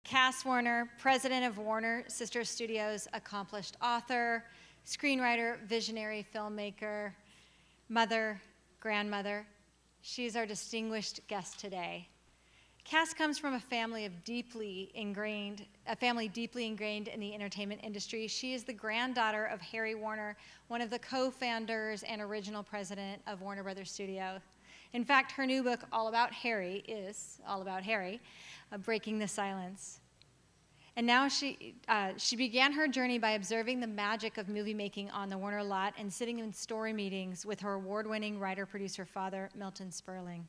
Cass Warner, president of Warner Sister Studios, accomplished author, screenwriter, visionary filmmaker, mother, grandmother. She's our distinguished guest today. Cass comes from a family deeply ingrained in the entertainment industry. She is the granddaughter of Harry Warner, one of the co-founders and original president of Warner Brothers Studio. In fact, her new book, All About Harry, is all about Harry, breaking the silence. And now she began her journey by observing the magic of movie making on the Warner lot and sitting in story meetings with her award-winning writer-producer father, Milton Sperling.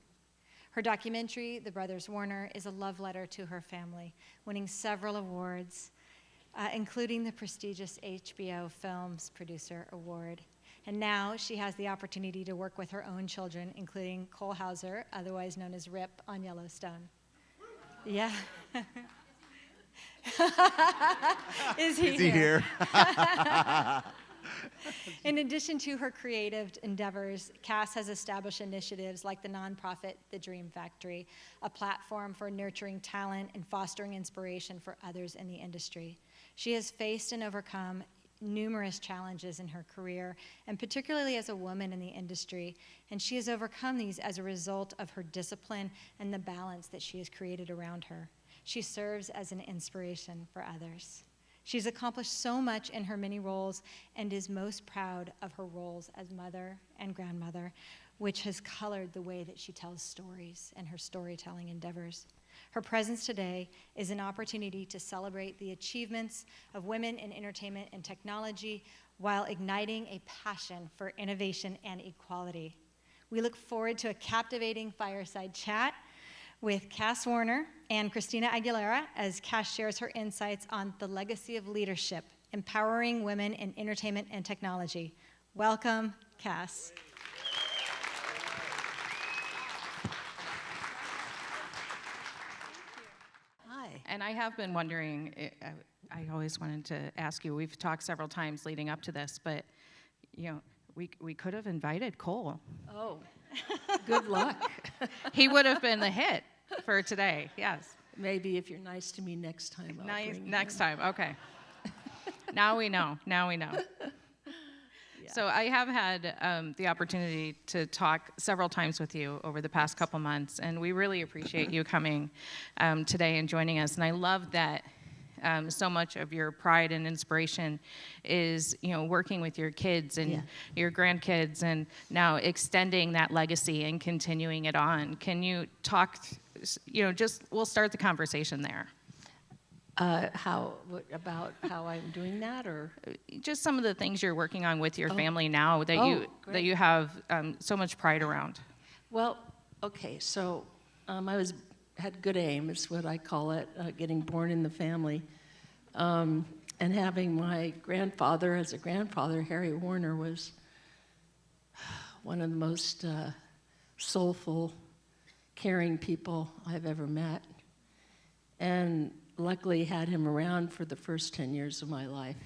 Her documentary, The Brothers Warner, is a love letter to her family, winning several awards, including the prestigious HBO Films Producer Award. And now she has the opportunity to work with her own children, including Cole Hauser, otherwise known as Rip, on Yellowstone. Yeah. Is he here? In addition to her creative endeavors, Cass has established initiatives like the nonprofit The Dream Factory, a platform for nurturing talent and fostering inspiration for others in the industry. She has faced and overcome numerous challenges in her career, and particularly as a woman in the industry, and she has overcome these as a result of her discipline and the balance that she has created around her. She serves as an inspiration for others. She's accomplished so much in her many roles and is most proud of her roles as mother and grandmother, which has colored the way that she tells stories and her storytelling endeavors. Her presence today is an opportunity to celebrate the achievements of women in entertainment and technology while igniting a passion for innovation and equality. We look forward to a captivating fireside chat with Cass Warner and Christina Aguilera as Cass shares her insights on the legacy of leadership, empowering women in entertainment and technology. Welcome, Cass. Hi. And I have been wondering, I always wanted to ask you, we've talked several times leading up to this, but we could have invited Cole. Oh, good luck. He would have been the hit for today, yes. Maybe if you're nice to me next time, I'll bring him. Next time, okay. Now we know. Yeah. So I have had the opportunity to talk several times with you over the past couple months, and we really appreciate you coming today and joining us. And I love that so much of your pride and inspiration is, working with your kids and your grandkids, and now extending that legacy and continuing it on. Can you talk? We'll start the conversation there. About how I'm doing that, or just some of the things you're working on with your family now that you have so much pride around. Well, okay, so I had good aim, is what I call it, getting born in the family, and having my grandfather as a grandfather. Harry Warner was one of the most soulful, caring people I've ever met, and luckily had him around for the first 10 years of my life.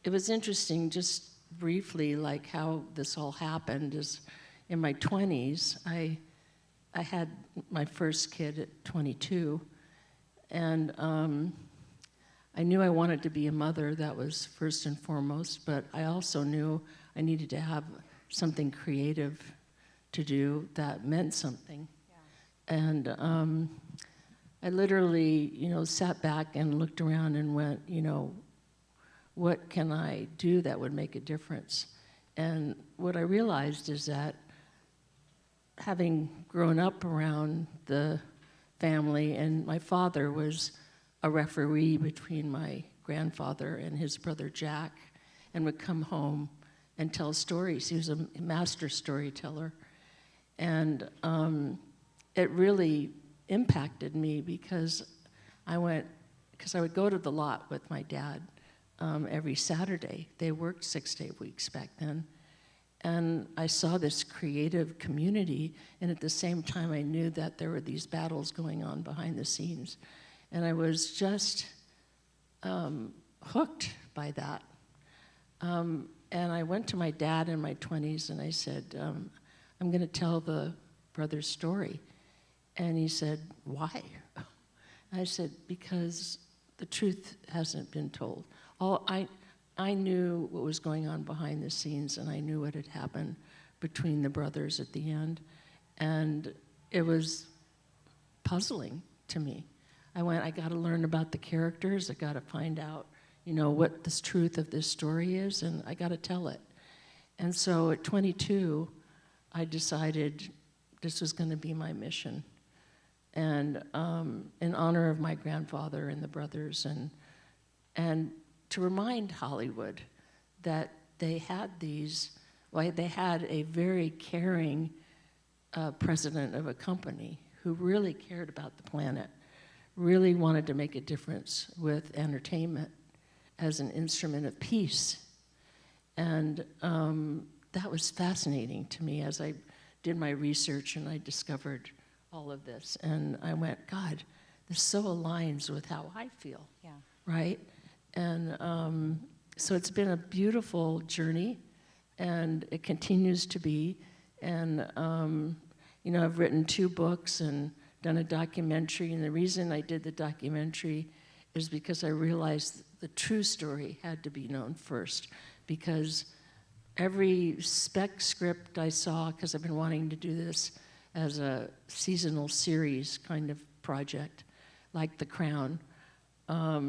It was interesting, just briefly, like how this all happened is in my 20s, I had my first kid at 22, and I knew I wanted to be a mother. That was first and foremost, but I also knew I needed to have something creative to do that meant something. Yeah. And I literally, sat back and looked around and went, what can I do that would make a difference? And what I realized is that having grown up around the family, and my father was a referee between my grandfather and his brother Jack, and would come home and tell stories. He was a master storyteller. And it really impacted me because I would go to the lot with my dad every Saturday. They worked 6-day weeks back then. And I saw this creative community, and at the same time I knew that there were these battles going on behind the scenes. And I was just hooked by that. And I went to my dad in my 20s and I said, I'm going to tell the brother's story. And he said, why? I said, because the truth hasn't been told. I knew what was going on behind the scenes, and I knew what had happened between the brothers at the end. And it was puzzling to me. I got to learn about the characters. I got to find out, what the truth of this story is, and I got to tell it. And so at 22, I decided this was going to be my mission. And in honor of my grandfather and the brothers, and to remind Hollywood that they had they had a very caring president of a company who really cared about the planet, really wanted to make a difference with entertainment as an instrument of peace. And that was fascinating to me as I did my research and I discovered all of this. And I went, God, this so aligns with how I feel, right? And so it's been a beautiful journey, and it continues to be. And, I've written 2 books and done a documentary, and the reason I did the documentary is because I realized the true story had to be known first, because every spec script I saw, because I've been wanting to do this as a seasonal series kind of project, like The Crown,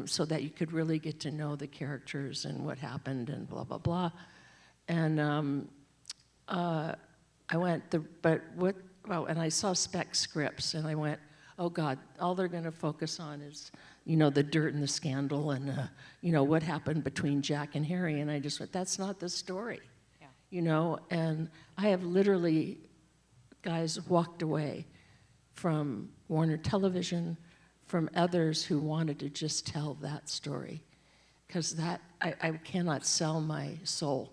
so that you could really get to know the characters and what happened and blah, blah, blah. And and I saw spec scripts, and I went, oh God, all they're gonna focus on is, the dirt and the scandal and, what happened between Jack and Harry. And I just went, that's not the story, And I have literally, guys, walked away from Warner Television, from others who wanted to just tell that story. Because I cannot sell my soul.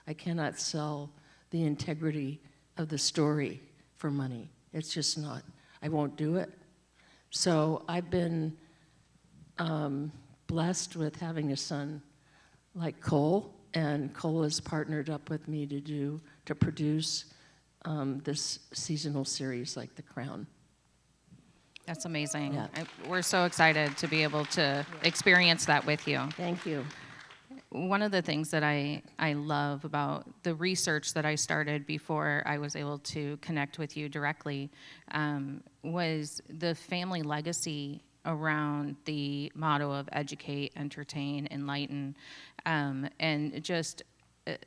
I cannot sell the integrity of the story for money. It's just not. I won't do it. So I've been blessed with having a son like Cole, and Cole has partnered up with me to produce this seasonal series like The Crown. That's amazing. Yeah. We're so excited to be able to experience that with you. Thank you. One of the things that I love about the research that I started before I was able to connect with you directly was the family legacy around the motto of educate, entertain, enlighten, and just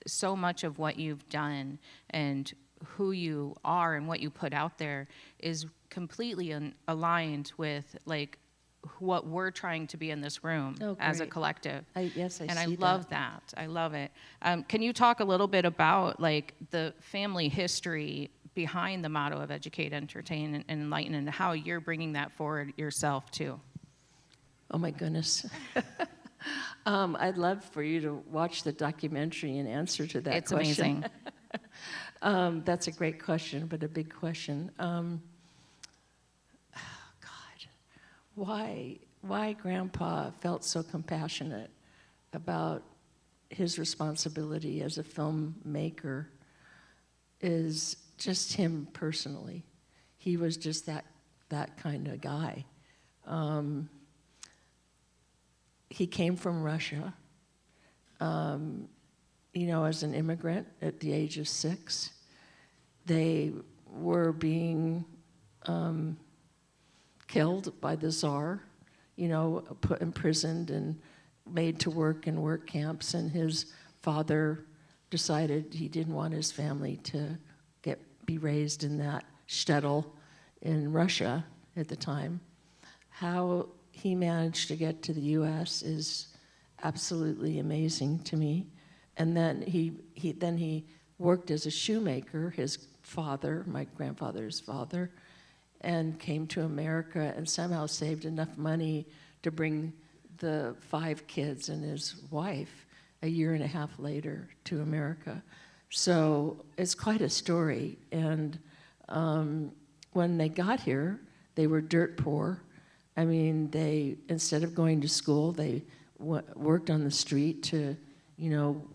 so much of what you've done and who you are and what you put out there is completely aligned with what we're trying to be in this room as a collective. Yes, I see and that. I love that. I love it. Can you talk a little bit about the family history behind the motto of educate, entertain, and enlighten, and how you're bringing that forward yourself too? Oh my goodness. I'd love for you to watch the documentary and answer to that question. It's amazing. That's a great question, but a big question. God, why Grandpa felt so compassionate about his responsibility as a filmmaker is just him personally. He was just that kind of guy. He came from Russia, as an immigrant at the age of 6. They were being killed by the Tsar, put imprisoned and made to work in work camps, and his father decided he didn't want his family to be raised in that shtetl in Russia at the time. How he managed to get to the U.S. is absolutely amazing to me. And then he worked as a shoemaker, his father, my grandfather's father, and came to America and somehow saved enough money to bring the 5 kids and his wife a year and a half later to America. So it's quite a story. And when they got here, they were dirt poor. I mean, instead of going to school, they worked on the street to,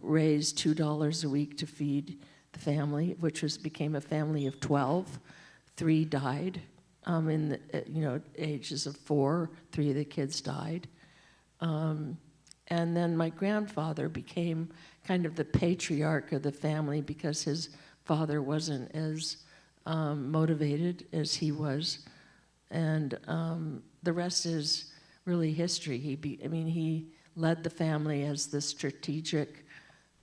raise $2 a week to feed the family, which became a family of 12. 3 died in the ages of 4. 3 of the kids died. And then my grandfather became kind of the patriarch of the family because his father wasn't as motivated as he was. And the rest is really history. He led the family as the strategic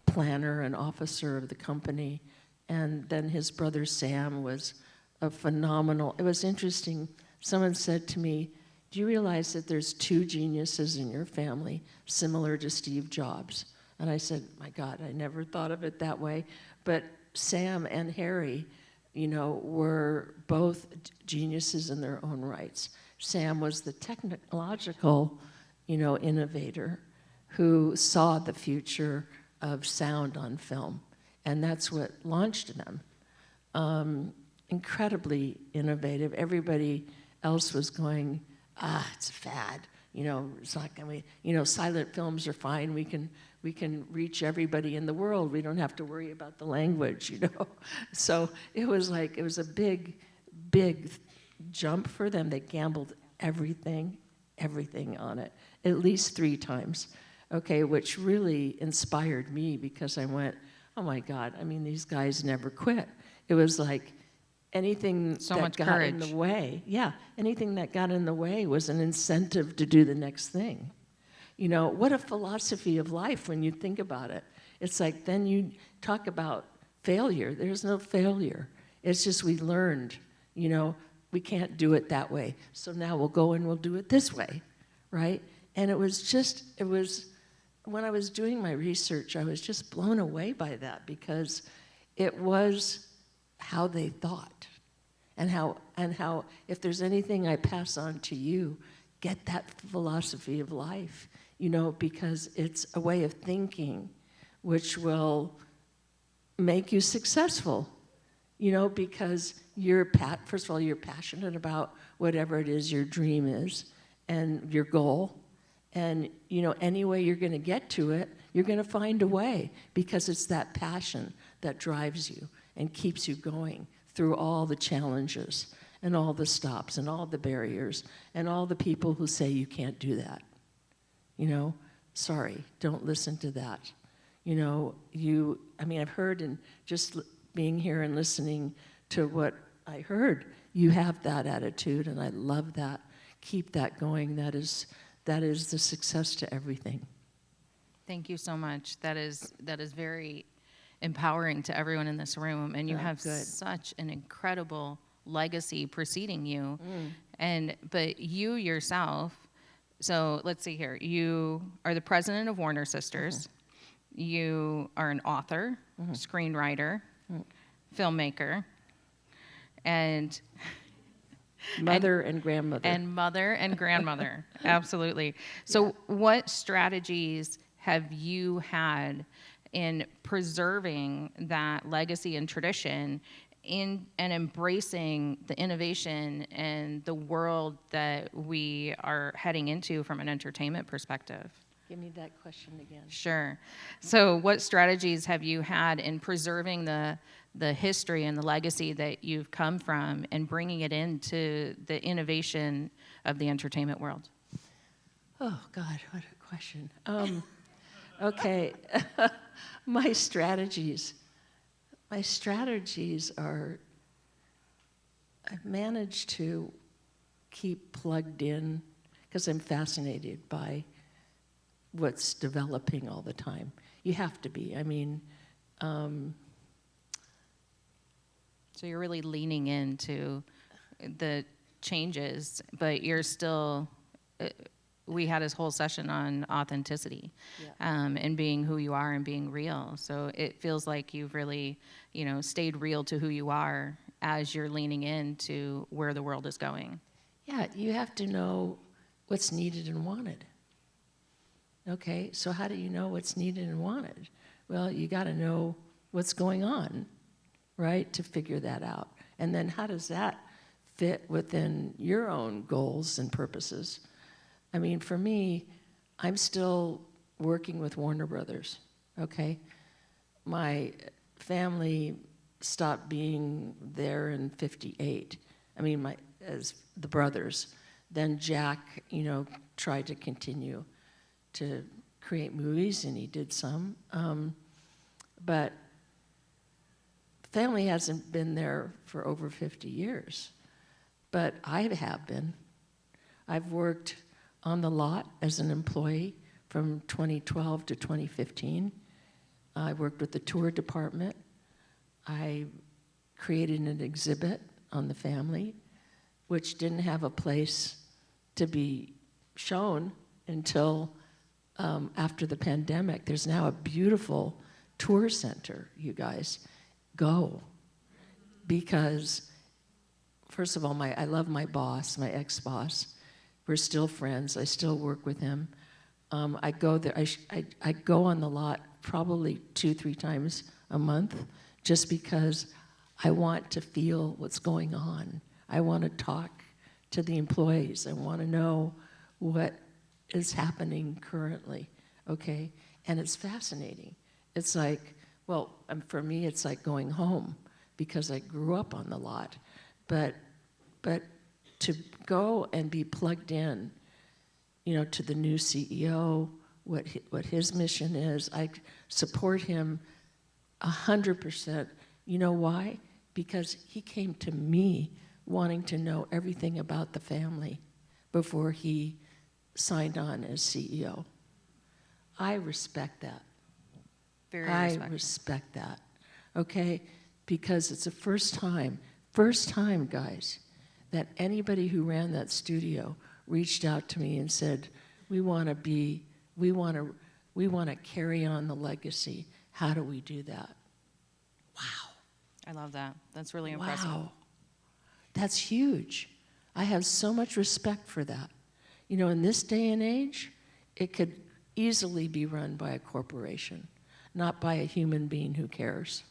planner and officer of the company. And then his brother Sam was a phenomenal, it was interesting. Someone said to me, do you realize that there's 2 geniuses in your family similar to Steve Jobs? And I said, my God, I never thought of it that way. But Sam and Harry, were both geniuses in their own rights. Sam was the technological, innovator who saw the future of sound on film. And that's what launched them. Incredibly innovative. Everybody else was going, it's a fad. It's not going to, silent films are fine. We can reach everybody in the world. We don't have to worry about the language, So it was a big, big jump for them. They gambled everything on it, at least 3 times, okay, which really inspired me because I went, oh my God, these guys never quit. It was like anything that got in the way, anything that got in the way was an incentive to do the next thing. What a philosophy of life when you think about it. It's like then you talk about failure. There's no failure. It's just we learned, we can't do it that way. So now we'll go and we'll do it this way, right? And it was when I was doing my research, I was just blown away by that because it was how they thought and how if there's anything I pass on to you, get that philosophy of life, because it's a way of thinking which will make you successful, because first of all, you're passionate about whatever it is your dream is and your goal. And, any way you're going to get to it, you're going to find a way because it's that passion that drives you and keeps you going through all the challenges and all the stops and all the barriers and all the people who say you can't do that. Sorry, don't listen to that. I've heard and just being here and listening to what I heard, you have that attitude and I love that. Keep that going. That is the success to everything. Thank you so much. That is very empowering to everyone in this room, and you have such an incredible legacy preceding you. But you yourself, so let's see here. You are the president of Warner Sisters. You are an author, screenwriter, filmmaker, and mother and grandmother. And mother and grandmother, absolutely. So what strategies have you had in preserving that legacy and tradition and embracing the innovation and the world that we are heading into from an entertainment perspective? Give me that question again. Sure. So what strategies have you had in preserving the history and the legacy that you've come from and bringing it into the innovation of the entertainment world? Oh, God, what a question. Okay. My strategies are, I've managed to keep plugged in because I'm fascinated by what's developing all the time. You have to be. So you're really leaning into the changes, but you're still, we had this whole session on authenticity, and being who you are and being real. So it feels like you've really, stayed real to who you are as you're leaning into where the world is going. Yeah, you have to know what's needed and wanted. Okay, so how do you know what's needed and wanted? Well, you got to know what's going on, right, to figure that out. And then how does that fit within your own goals and purposes? For me, I'm still working with Warner Brothers, okay? My family stopped being there in 58, I mean, as the brothers. Then Jack, tried to continue to create movies, and he did some. But family hasn't been there for over 50 years. But I have been. I've worked on the lot as an employee from 2012 to 2015. I worked with the tour department. I created an exhibit on the family, which didn't have a place to be shown until after the pandemic. There's now a beautiful tour center, you guys. Go. Because, first of all, I love my boss, my ex-boss. We're still friends. I still work with him. I go there. I go on the lot probably 2-3 times a month just because I want to feel what's going on. I want to talk to the employees. I want to know what is happening currently, okay? And it's fascinating. It's like, well, for me, it's like going home because I grew up on the lot. But to go and be plugged in, to the new CEO, what his mission is, I support him 100%. You know why? Because he came to me wanting to know everything about the family before he signed on as CEO. I respect that. I respect that, okay? Because it's the first time, guys, that anybody who ran that studio reached out to me and said, we want to carry on the legacy. How do we do that? Wow. I love that. That's really impressive. Wow. That's huge. I have so much respect for that. In this day and age, it could easily be run by a corporation, not by a human being who cares.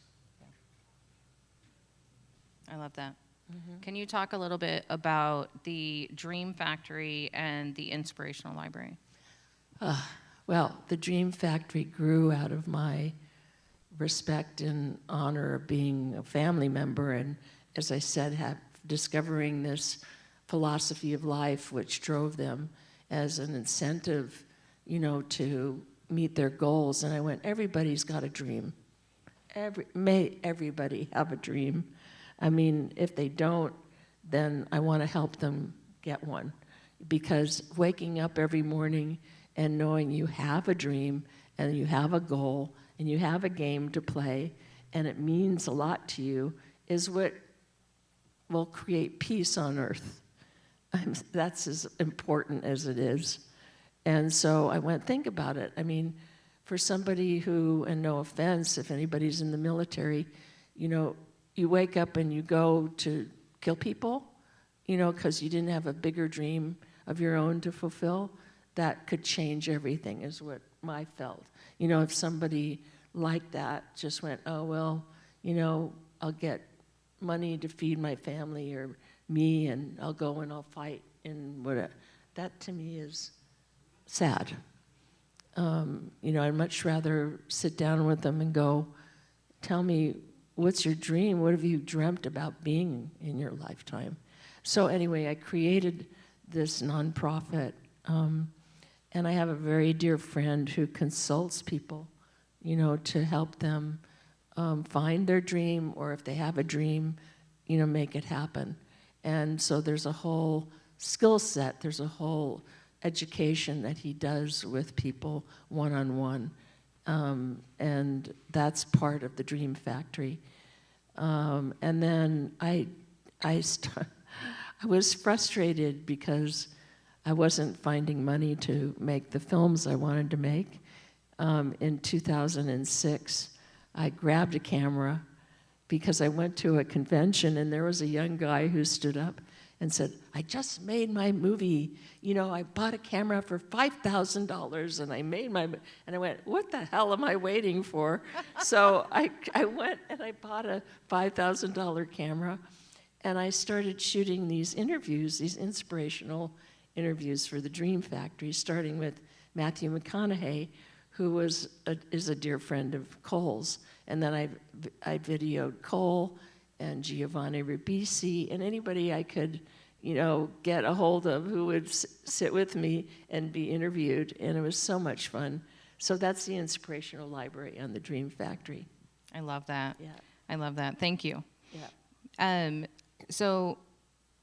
I love that. Mm-hmm. Can you talk a little bit about the Dream Factory and the Inspirational Library? Well, the Dream Factory grew out of my respect and honor of being a family member, and as I said, discovering this philosophy of life which drove them as an incentive, to meet their goals. And I went, everybody's got a dream. May everybody have a dream. I mean, if they don't, then I want to help them get one. Because waking up every morning and knowing you have a dream and you have a goal and you have a game to play and it means a lot to you is what will create peace on earth. That's as important as it is. And so I went, think about it. I mean, for somebody who, and no offense if anybody's in the military, you wake up and you go to kill people, because you didn't have a bigger dream of your own to fulfill, that could change everything, is what I felt. If somebody like that just went, oh, well, I'll get money to feed my family or me, and I'll go and I'll fight, and whatever. That to me is sad. I'd much rather sit down with them and go, tell me, what's your dream? What have you dreamt about being in your lifetime? So anyway, I created this nonprofit, and I have a very dear friend who consults people, to help them find their dream, or if they have a dream, make it happen. And so there's a whole skill set, there's a whole education that he does with people one-on-one. And that's part of the Dream Factory. And then I was frustrated because I wasn't finding money to make the films I wanted to make. In 2006, I grabbed a camera because I went to a convention and there was a young guy who stood up and said, I just made my movie. I bought a camera for $5,000 and I made my, and I went, what the hell am I waiting for? So I went and I bought a $5,000 camera and I started shooting these interviews, these inspirational interviews for the Dream Factory, starting with Matthew McConaughey, who is a dear friend of Cole's. And then I videoed Cole and Giovanni Ribisi, and anybody I could, get a hold of who would sit with me and be interviewed, and it was so much fun. So that's the inspirational library on the Dream Factory. I love that. Yeah. I love that. Thank you. Yeah. So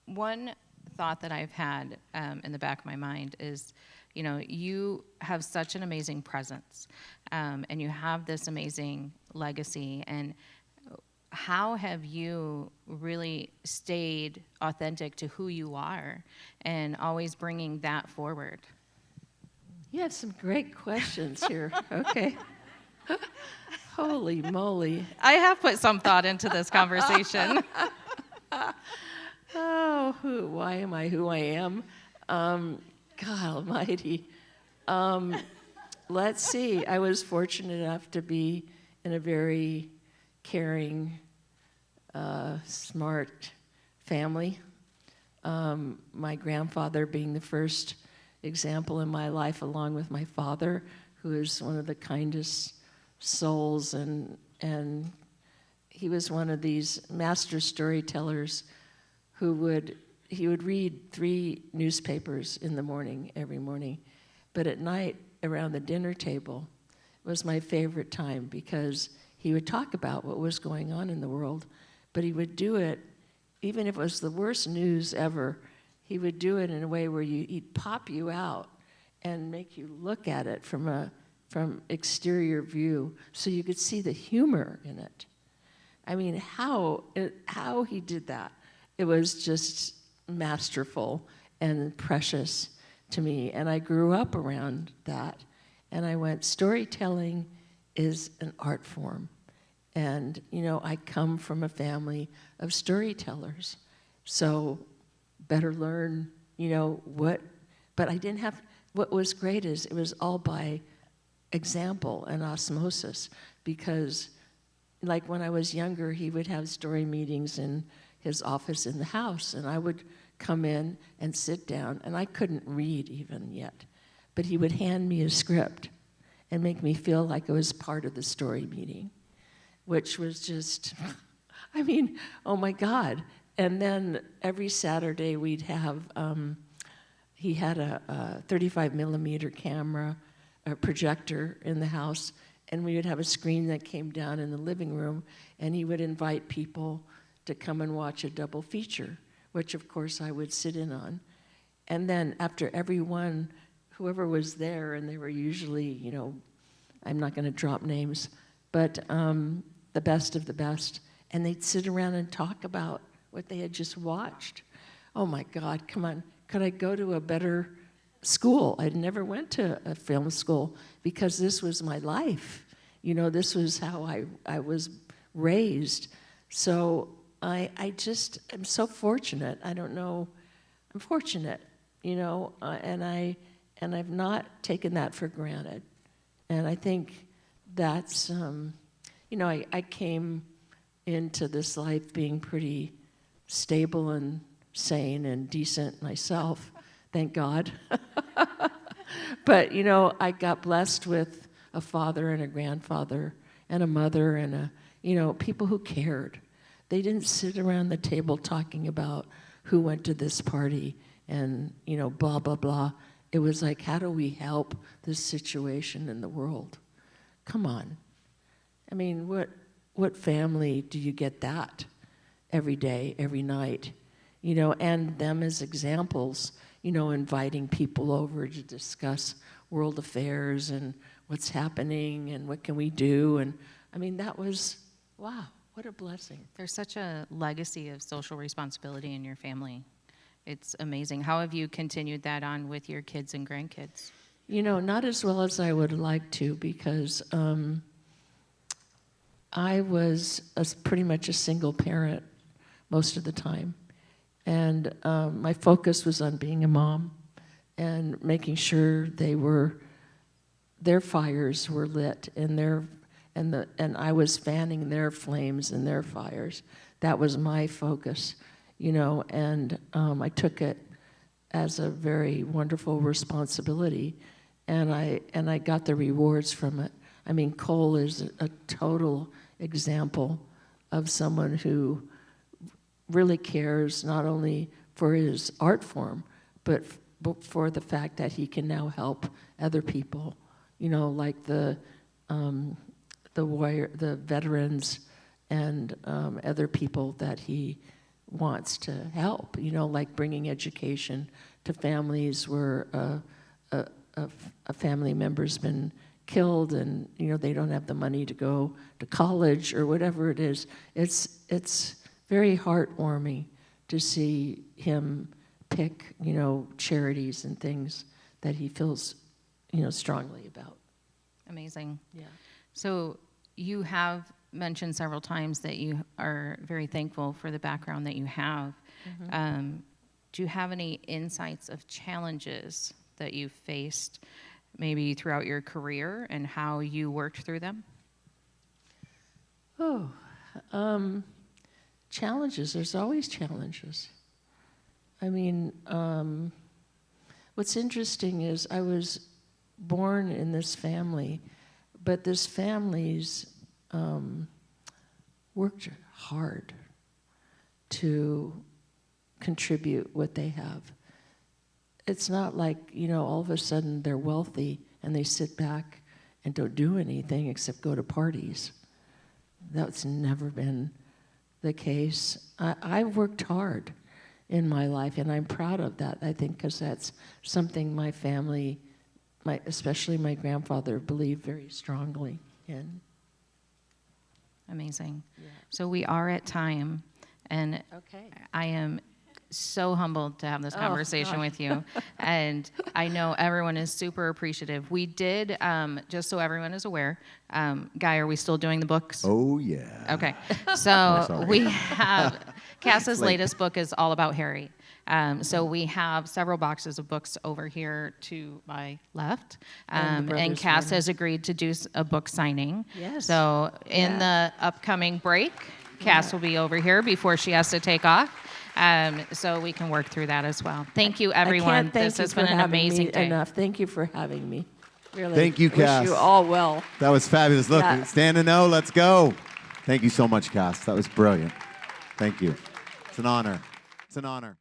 one thought that I've had in the back of my mind is, you have such an amazing presence, and you have this amazing legacy. And how have you really stayed authentic to who you are and always bringing that forward? You have some great questions here. Okay. Holy moly. I have put some thought into this conversation. Oh, why am I who I am? God almighty. Let's see. I was fortunate enough to be in a very caring, smart family. My grandfather being the first example in my life, along with my father, who is one of the kindest souls, and he was one of these master storytellers who would read 3 newspapers in the morning, every morning, but at night around the dinner table was my favorite time, because he would talk about what was going on in the world, but he would do it, even if it was the worst news ever, he would do it in a way where he'd pop you out and make you look at it from exterior view, so you could see the humor in it. I mean, how he did that, it was just masterful and precious to me. And I grew up around that, and I went, storytelling is an art form. And, I come from a family of storytellers, so better learn, what, but I didn't have, what was great is it was all by example and osmosis, because like when I was younger, he would have story meetings in his office in the house, and I would come in and sit down, and I couldn't read even yet, but he would hand me a script and make me feel like I was part of the story meeting, which was just, I mean, oh my God. And then every Saturday we'd have, he had a 35 millimeter camera, a projector in the house, and we would have a screen that came down in the living room, and he would invite people to come and watch a double feature, which of course I would sit in on. And then after every one, whoever was there, and they were usually, I'm not going to drop names, but the best of the best, and they'd sit around and talk about what they had just watched. Oh my God, come on, could I go to a better school? I never went to a film school, because this was my life. This was how I was raised. So I just am so fortunate. I don't know, I'm fortunate, and I've not taken that for granted. And I think that's, I came into this life being pretty stable and sane and decent myself, thank God. But, I got blessed with a father and a grandfather and a mother and people who cared. They didn't sit around the table talking about who went to this party and, blah, blah, blah. It was like, how do we help this situation in the world? Come on. I mean, what family do you get that every day, every night? And them as examples, inviting people over to discuss world affairs and what's happening and what can we do. And I mean, that was, wow, what a blessing. There's such a legacy of social responsibility in your family. It's amazing. How have you continued that on with your kids and grandkids? Not as well as I would like to, because I was pretty much a single parent most of the time. And my focus was on being a mom and making sure their fires were lit, and I was fanning their flames and their fires. That was my focus, and I took it as a very wonderful responsibility, and I got the rewards from it. I mean, Cole is a total example of someone who really cares not only for his art form, but for the fact that he can now help other people, like the veterans and other people that he wants to help, like bringing education to families where a family member's been killed and, they don't have the money to go to college or whatever it is. It's very heartwarming to see him pick, charities and things that he feels, strongly about. Amazing. Yeah. So you have mentioned several times that you are very thankful for the background that you have. Mm-hmm. Do you have any insights of challenges that you've faced maybe throughout your career and how you worked through them? Challenges. There's always challenges. I mean, what's interesting is I was born in this family, but this family's worked hard to contribute what they have. It's not like, all of a sudden they're wealthy and they sit back and don't do anything except go to parties. That's never been the case. I've worked hard in my life, and I'm proud of that, I think, because that's something my family, especially my grandfather, believed very strongly in. Amazing. Yeah. So we are at time, and Okay. I am so humbled to have this conversation with you. And I know everyone is super appreciative. We did, just so everyone is aware, Guy, are we still doing the books? Oh, yeah. Okay. So sorry. we have, Cass's latest book is all about Harry. So we have several boxes of books over here to my left. And Cass has agreed to do a book signing. Yes. So in the upcoming break, Cass will be over here before she has to take off. So we can work through that as well. Thank you, everyone. I can't thank This you has for been an having amazing me day. enough. Thank you for having me. Really. Thank you, Cass. Wish you all well. That was fabulous. Look, Yeah. stand and know. Let's go. Thank you so much, Cass. That was brilliant. Thank you. It's an honor. It's an honor.